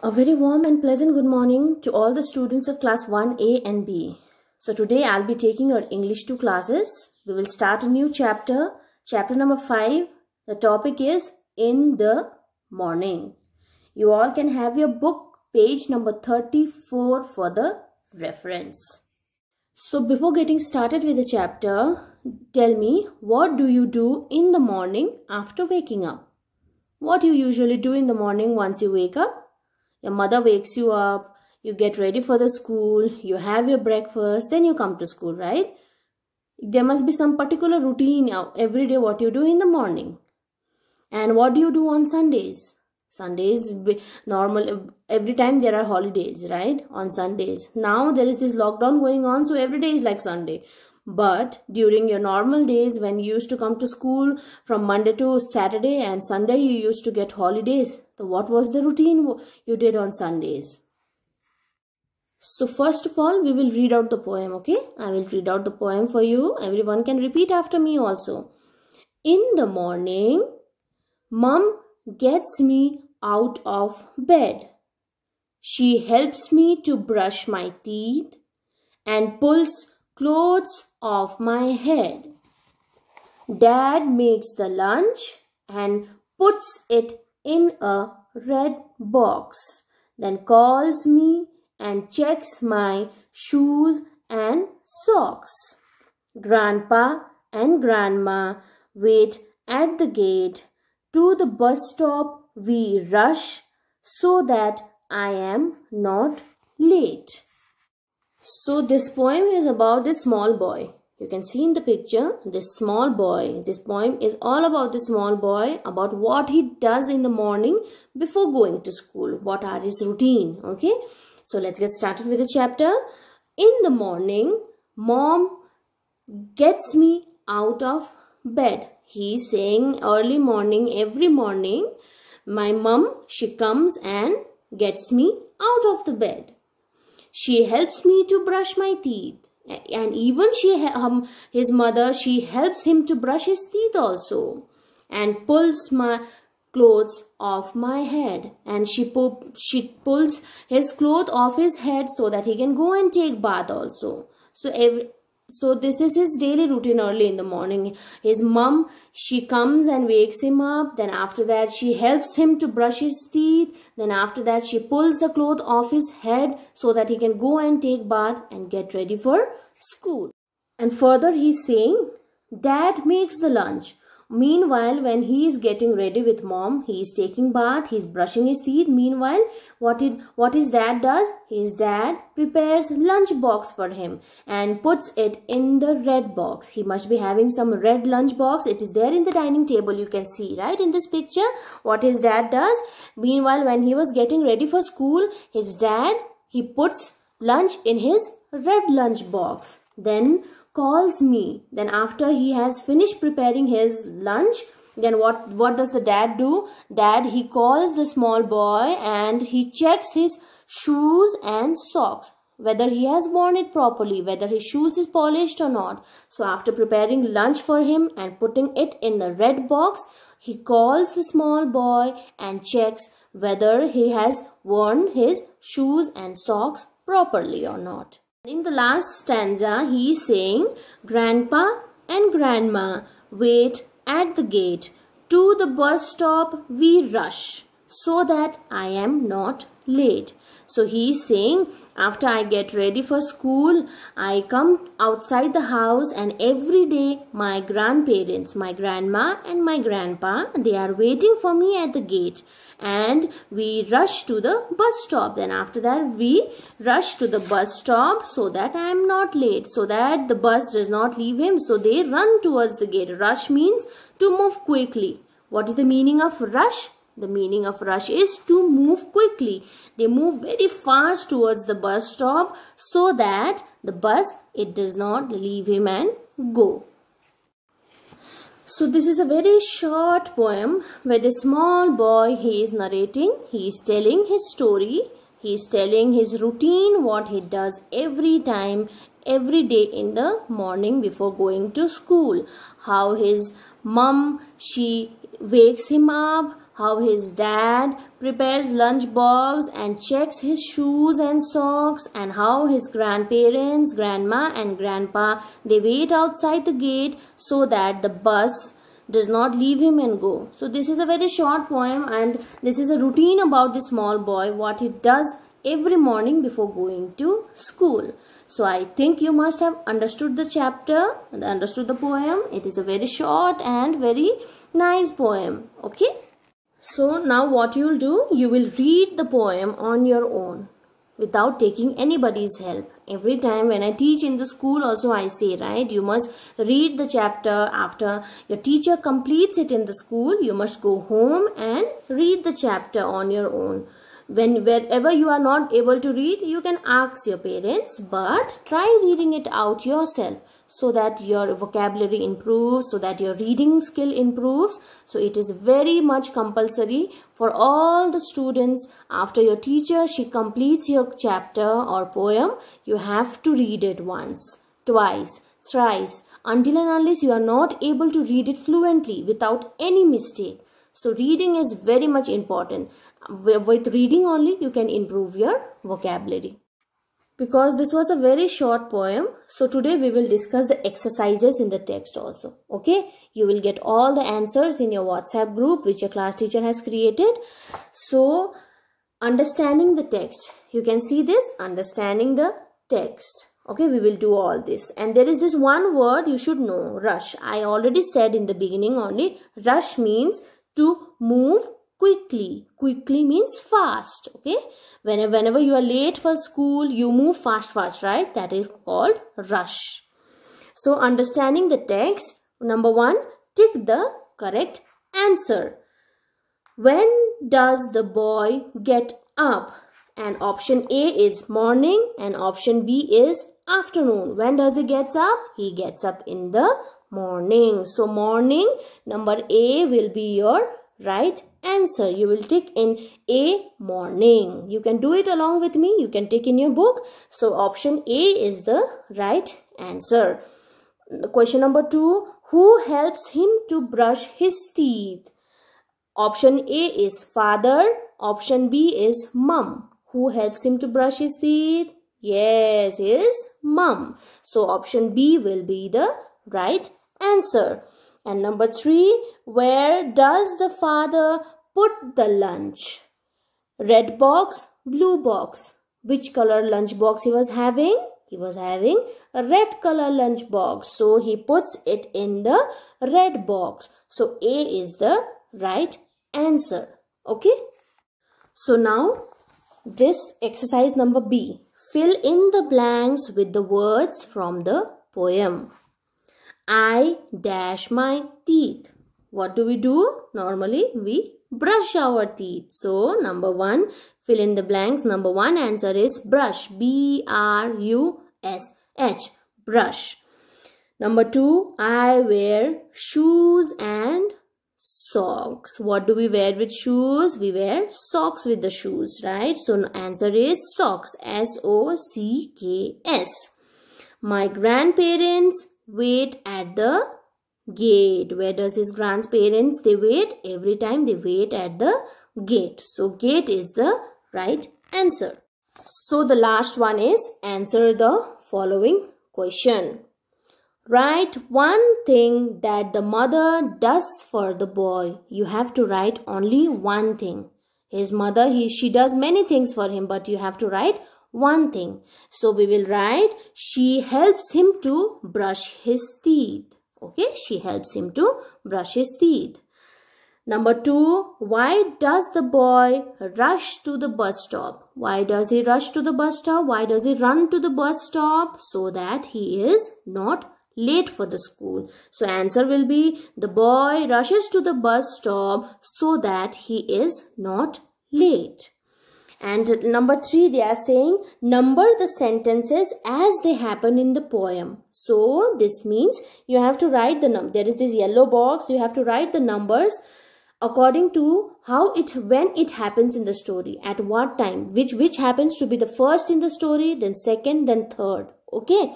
A very warm and pleasant good morning to all the students of class 1A and B. So today I'll be taking your English 2 classes. We will start a new chapter, chapter number 5. The topic is in the morning. You all can have your book page number 34 for the reference. So before getting started with the chapter, tell me, what do you do in the morning after waking up? What do you usually do in the morning once you wake up? Your mother wakes you up, you get ready for the school, you have your breakfast, then you come to school, right? There must be some particular routine every day what you do in the morning. And what do you do on Sundays? Sundays, normal, every time there are holidays, right? On Sundays. Now there is this lockdown going on, so every day is like Sunday. But during your normal days when you used to come to school from Monday to Saturday and Sunday you used to get holidays. So what was the routine you did on Sundays? So first of all, we will read out the poem, okay? I will read out the poem for you. Everyone can repeat after me also. In the morning, Mom gets me out of bed. She helps me to brush my teeth and pulls clothes off my head. Dad makes the lunch and puts it in a red box, then calls me and checks my shoes and socks. Grandpa and Grandma wait at the gate. To the bus stop we rush so that I am not late. So this poem is about this small boy. You can see in the picture this small boy. This poem is all about the small boy, about what he does in the morning before going to school. What are his routine, okay? So let's get started with the chapter. In the morning, Mom gets me out of bed. He's saying early morning, every morning, my mom, she comes and gets me out of the bed. She helps me to brush my teeth. And even his mother, she helps him to brush his teeth also. And pulls my clothes off my head. And she pulls his clothes off his head so that he can go and take bath also. So this is his daily routine early in the morning. His mom, she comes and wakes him up. Then after that, she helps him to brush his teeth. Then after that, she pulls the cloth off his head so that he can go and take bath and get ready for school. And further, he's saying, Dad makes the lunch. Meanwhile, when he is getting ready with Mom, he is taking bath, he is brushing his teeth. Meanwhile, what his dad does? His dad prepares lunch box for him and puts it in the red box. He must be having some red lunch box. It is there in the dining table. You can see, right, in this picture, what his dad does. Meanwhile, when he was getting ready for school, his dad, he puts lunch in his red lunch box. Then calls me. Then after he has finished preparing his lunch, then what does the dad do? Dad, he calls the small boy and he checks his shoes and socks, whether he has worn it properly, whether his shoes is polished or not. So after preparing lunch for him and putting it in the red box, he calls the small boy and checks whether he has worn his shoes and socks properly or not. In the last stanza, he is saying, Grandpa and Grandma wait at the gate. To the bus stop we rush so that I am not late. So he is saying, after I get ready for school, I come outside the house and every day my grandparents, my grandma and my grandpa, they are waiting for me at the gate. And we rush to the bus stop. Then after that we rush to the bus stop so that I am not late, so that the bus does not leave him. So they run towards the gate. Rush means to move quickly. What is the meaning of rush? The meaning of rush is to move quickly. They move very fast towards the bus stop so that the bus, it does not leave him and go. So this is a very short poem where the small boy, he is narrating, he is telling his story, he is telling his routine, what he does every time, every day in the morning before going to school. How his mom, she wakes him up, how his dad prepares lunch box and checks his shoes and socks, and how his grandparents, grandma and grandpa, they wait outside the gate so that the bus does not leave him and go. So this is a very short poem, and this is a routine about the small boy, what he does every morning before going to school. So I think you must have understood the chapter and understood the poem. It is a very short and very nice poem. Okay. So now what you will do, you will read the poem on your own without taking anybody's help. Every time when I teach in the school also I say, right, you must read the chapter. After your teacher completes it in the school, you must go home and read the chapter on your own. Wherever you are not able to read, you can ask your parents, but try reading it out yourself so that your vocabulary improves, so that your reading skill improves. So it is very much compulsory for all the students. After your teacher, she completes your chapter or poem, you have to read it once, twice, thrice, until and unless you are not able to read it fluently without any mistake. So reading is very much important. With reading only you can improve your vocabulary. Because this was a very short poem, so today we will discuss the exercises in the text also. Okay, you will get all the answers in your WhatsApp group which your class teacher has created. So understanding the text, you can see this, understanding the text. Okay, we will do all this, and there is this one word you should know, rush. I already said in the beginning only, rush means to move quickly. Quickly means fast. Okay, whenever you are late for school, you move fast, right? That is called rush. So understanding the text, number one, tick the correct answer. When does the boy get up? And option A is morning and option B is afternoon. When does he get up? He gets up in the morning. So morning, number A will be your right answer. You will tick in A, morning. You can do it along with me. You can tick in your book. So option A is the right answer. Question number 2. Who helps him to brush his teeth? Option A is father. Option B is mum. Who helps him to brush his teeth? Yes, his mum. So option B will be the right answer. And number 3, where does the father put the lunch? Red box, blue box. Which color lunch box he was having? He was having a red color lunch box. So he puts it in the red box. So A is the right answer. Okay. So now this exercise number B. Fill in the blanks with the words from the poem. I dash my teeth. What do we do? Normally we brush our teeth. So number 1, fill in the blanks. Number 1 answer is brush. B-R-U-S-H. Brush. Number 2, I wear shoes and socks. What do we wear with shoes? We wear socks with the shoes, right? So answer is socks. S-O-C-K-S. My grandparents wait at the gate. Where does his grandparents they wait? Every time they wait at the gate. So gate is the right answer. So the last one is answer the following question. Write one thing that the mother does for the boy. You have to write only one thing. His mother, she does many things for him, but you have to write one thing. So we will write, she helps him to brush his teeth. Okay, she helps him to brush his teeth. Number 2, why does the boy rush to the bus stop? Why does he rush to the bus stop? Why does he run to the bus stop? So that he is not late for the school. So answer will be, the boy rushes to the bus stop so that he is not late. And number 3, they are saying number the sentences as they happen in the poem. So this means you have to write the number. There is this yellow box. You have to write the numbers according to when it happens in the story, at what time, which happens to be the first in the story, then second, then third. Okay.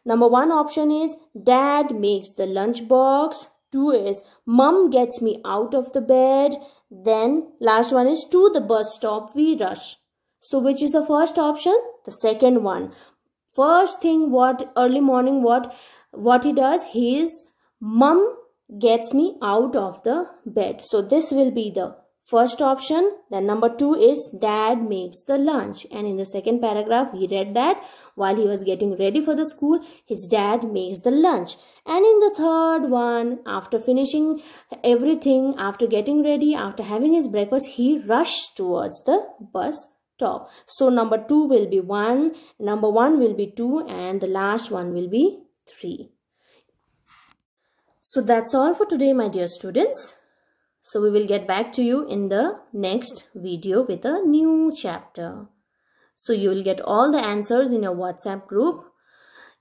Number 1 option is dad makes the lunch box. 2 is mom gets me out of the bed. Then last one is to the bus stop we rush. So which is the first option? The second one. First thing, what early morning, what he does, his mom gets me out of the bed. So this will be the first option. Then number 2 is dad makes the lunch. And in the second paragraph, we read that while he was getting ready for the school, his dad makes the lunch. And in the third one, after finishing everything, after getting ready, after having his breakfast, he rushed towards the bus stop. So number 2 will be 1, number 1 will be 2, and the last one will be 3. So that's all for today, my dear students. So we will get back to you in the next video with a new chapter. So you will get all the answers in your WhatsApp group.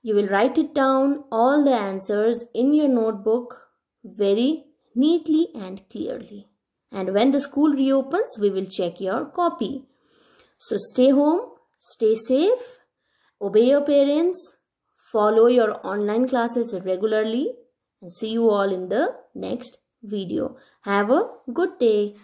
You will write it down, all the answers in your notebook very neatly and clearly. And when the school reopens, we will check your copy. So stay home, stay safe, obey your parents, follow your online classes regularly, and see you all in the next video. Have a good day.